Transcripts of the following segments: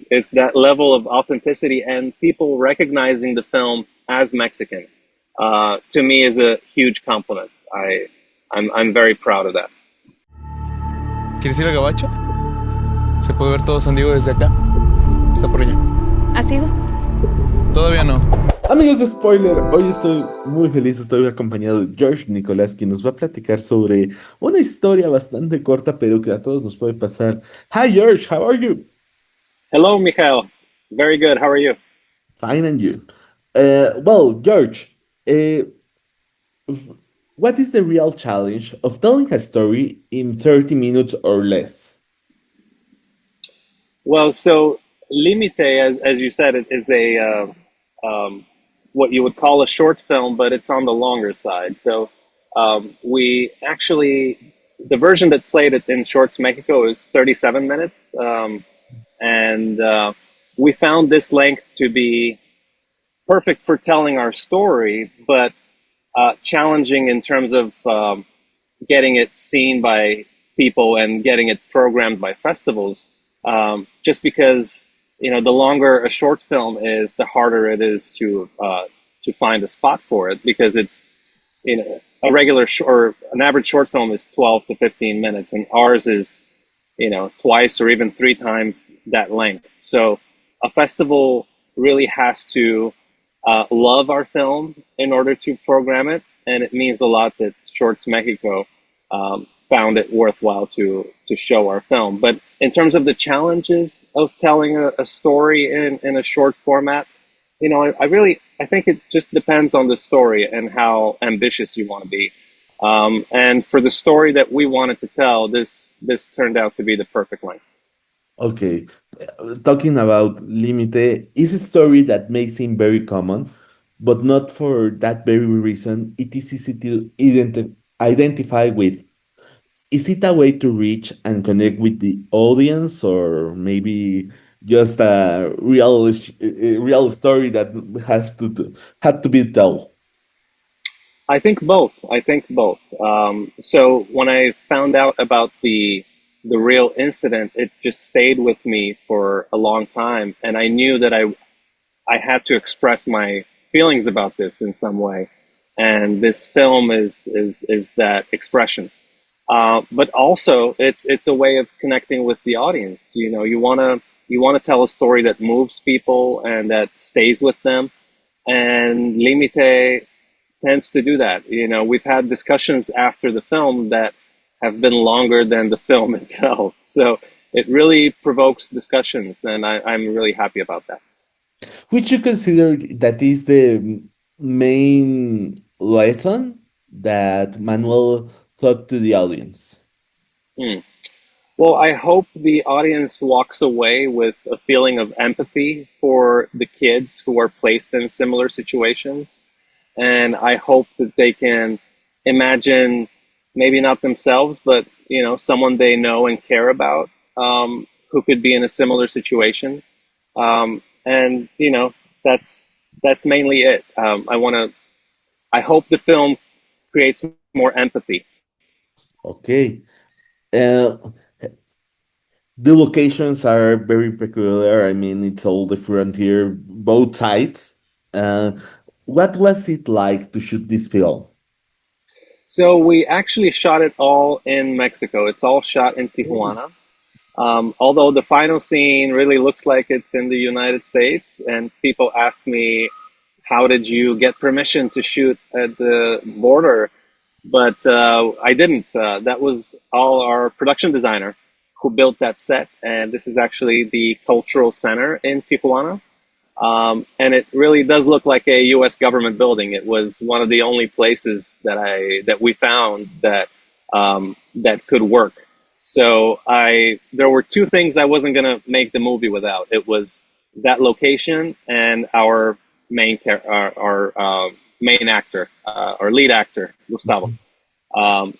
it's that level of authenticity and people recognizing the film as Mexican. To me, is a huge compliment. I'm very proud of that. ¿Quieres ir al gabacho? Se puede ver todo San Diego desde acá. Está por allá. ¿Has ido? Todavía no. Amigos de Spoiler, hoy estoy muy feliz, estoy acompañado de George Nicolás, quien nos va a platicar sobre una historia bastante corta, pero que a todos nos puede pasar. Hi George, how are you? Hello, Mihael. Very good. How are you? Fine, and you? Well, George, uh, what is the real challenge of telling a story in 30 minutes or less? Well, so Límite, as you said, it is a what you would call a short film, but it's on the longer side. So we actually, the version that played it in Shorts Mexico is 37 minutes. And we found this length to be perfect for telling our story, but challenging in terms of getting it seen by people and getting it programmed by festivals. Just because the longer a short film is, the harder it is to find a spot for it, because it's a regular or an average short film is 12 to 15 minutes, and ours is twice or even three times that length. So a festival really has to love our film in order to program it, and it means a lot that Shorts Mexico found it worthwhile to show our film. But in terms of the challenges of telling a story in a short format, I think it just depends on the story and how ambitious you want to be. And for the story that we wanted to tell, this turned out to be the perfect length. Okay, talking about Límite is a story that may seem very common, but not for that very reason. It is easy to identify with. Is it a way to reach and connect with the audience, or maybe just a real story that had to be told? I think both. So when I found out about the real incident, it just stayed with me for a long time, and I knew that I had to express my feelings about this in some way, and this film is that expression. But also, it's a way of connecting with the audience. You wanna tell a story that moves people and that stays with them, and Límite tends to do that. We've had discussions after the film that have been longer than the film itself. So it really provokes discussions, and I'm really happy about that. Which you consider that is the main lesson that Manuel taught to the audience? Hmm. Well, I hope the audience walks away with a feeling of empathy for the kids who are placed in similar situations. And I hope that they can imagine, maybe not themselves, but someone they know and care about, who could be in a similar situation. And that's mainly it. I hope the film creates more empathy. Okay. Uh, the locations are very peculiar. I mean, it's all the frontier, both sides. Uh, what was it like to shoot this film? So we actually shot it all in Mexico. It's all shot in Tijuana. Although the final scene really looks like it's in the United States, and people ask me, how did you get permission to shoot at the border? But I didn't. That was all our production designer who built that set, and this is actually the cultural center in Tijuana. And it really does look like a U.S. government building. It was one of the only places that we found that could work. So there were two things I wasn't gonna make the movie without. It was that location and our main actor, our lead actor, Gustavo.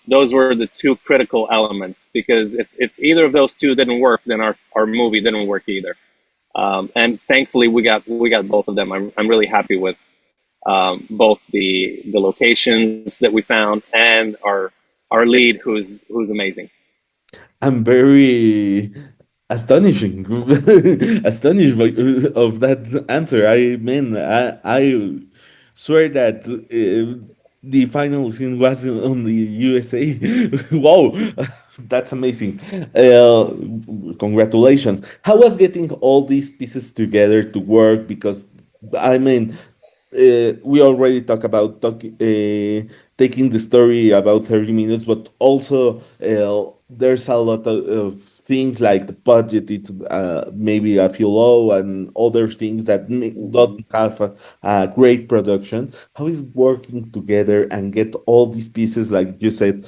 Those were the two critical elements, because if either of those two didn't work, then our movie didn't work either. And thankfully we got both of them. I'm really happy with both the locations that we found and our lead, who's amazing. I'm very Astonishing, astonished of that answer. I mean, I swear that the final scene was on the USA. Wow, that's amazing. Congratulations. How was getting all these pieces together to work? Because I mean, we already talked about taking the story about 30 minutes, but also there's a lot of things like the budget, it's maybe a few low, and other things that Hmm. don't have a great production. How is working together and get all these pieces, like you said,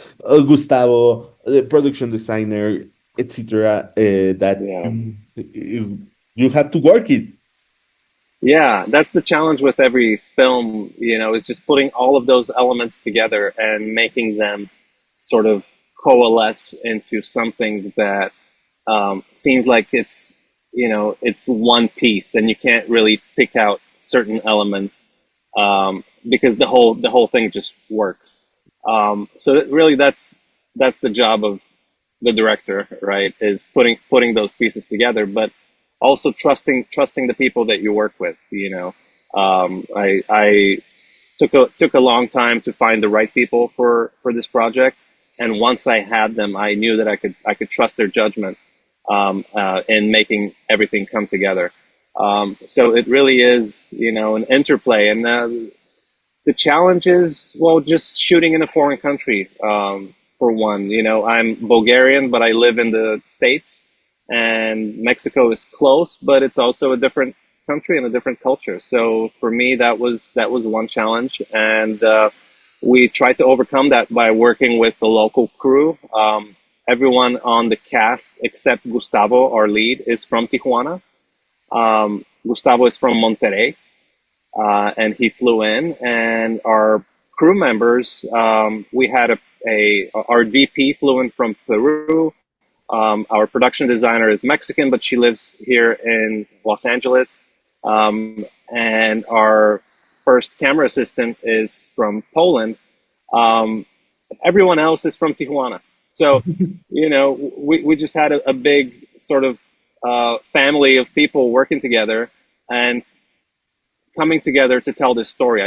Gustavo, the production designer, etc., that Yeah. you have to work it. Yeah, that's the challenge with every film, is just putting all of those elements together and making them sort of coalesce into something that seems like it's one piece, and you can't really pick out certain elements because the whole thing just works. So really, that's the job of the director, right? Is putting those pieces together, but also trusting the people that you work with. I took a long time to find the right people for this project, and once I had them, I knew that I could trust their judgment in making everything come together. So it really is, an interplay, and the challenge is, well, just shooting in a foreign country. For one, I'm Bulgarian, but I live in the States, and Mexico is close, but it's also a different country and a different culture. So for me, that was one challenge, and we tried to overcome that by working with the local crew. Everyone on the cast except Gustavo, our lead, is from Tijuana. Gustavo is from Monterrey, and he flew in. And our crew members, we had our DP flew in from Peru. Our production designer is Mexican, but she lives here in Los Angeles. And our first camera assistant is from Poland. Um, Everyone else is from Tijuana. So, we just had a big sort of family of people working together and coming together to tell this story.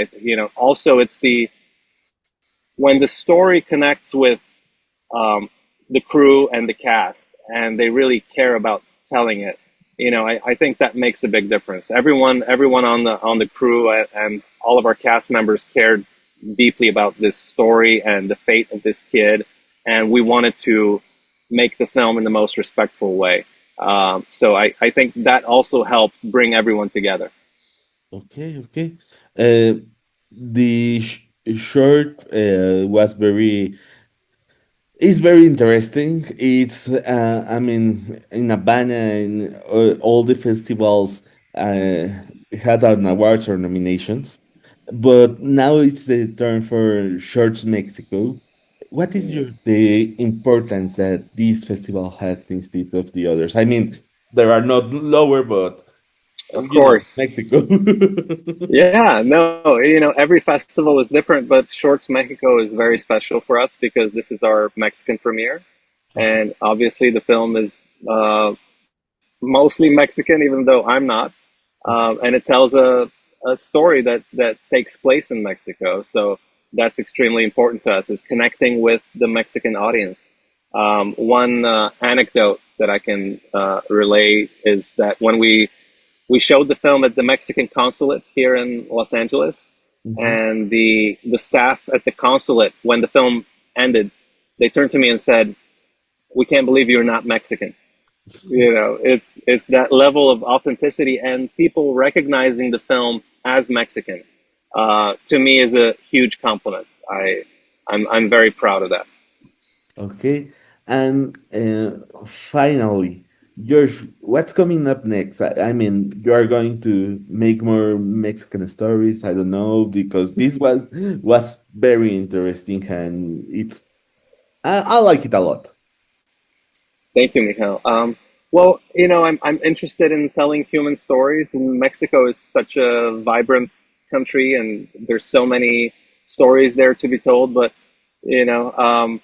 Also it's the when the story connects with the crew and the cast, and they really care about telling it. I think that makes a big difference. Everyone on the crew and all of our cast members cared deeply about this story and the fate of this kid, and we wanted to make the film in the most respectful way. So I think that also helped bring everyone together. Okay, okay. Uh, the short was very it's very interesting. It's I mean in Habana and all the festivals uh, had an awards or nominations, but now it's the turn for Shorts Mexico. What is the importance that this festival has instead of the others? I mean, there are not lower, but Of course. Mexico. Yeah, no, every festival is different, but Shorts Mexico is very special for us because this is our Mexican premiere. And obviously, the film is mostly Mexican, even though I'm not. And it tells a story that takes place in Mexico. So that's extremely important to us, is connecting with the Mexican audience. One anecdote that I can relay is that when we showed the film at the Mexican consulate here in Los Angeles, Mhm. and the staff at the consulate, when the film ended, they turned to me and said, "We can't believe you're not Mexican." It's that level of authenticity and people recognizing the film as Mexican. To me, is a huge compliment. I'm very proud of that. Okay. And finally, your what's coming up next? I mean, you are going to make more Mexican stories. I don't know because this one was very interesting and I like it a lot. Thank you, Mihael. Well, I'm interested in telling human stories, and Mexico is such a vibrant country, and there's so many stories there to be told. But you know, um,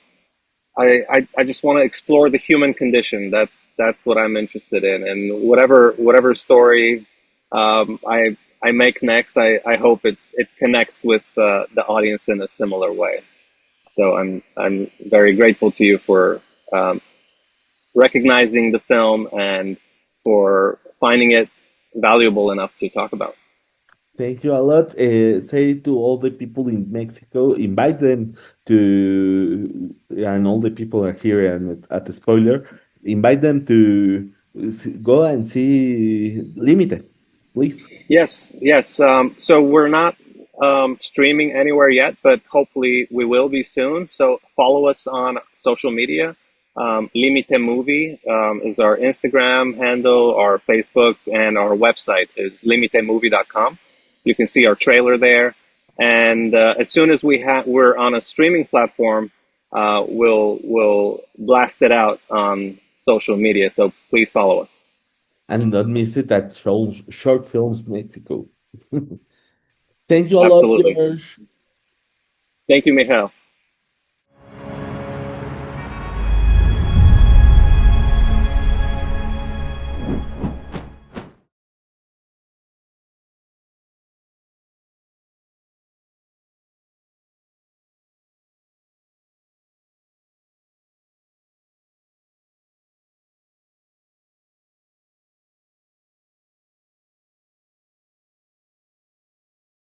I just want to explore the human condition. That's what I'm interested in, and whatever story I make next, I hope it connects with the audience in a similar way. So I'm very grateful to you for recognizing the film and for finding it valuable enough to talk about. Thank you a lot. Say to all the people in Mexico, invite them and all the people are here and at the spoiler, invite them to go and see Límite, please. Yes, yes. So we're not streaming anywhere yet, but hopefully we will be soon. So follow us on social media. Límite Movie is our Instagram handle, our Facebook, and our website is limitemovie.com. You can see our trailer there. And as soon as we're on a streaming platform, we'll blast it out on social media. So please follow us. And don't miss it at Short Films Mexico. Thank you a lot, Absolutely. George. Thank you, Mihael.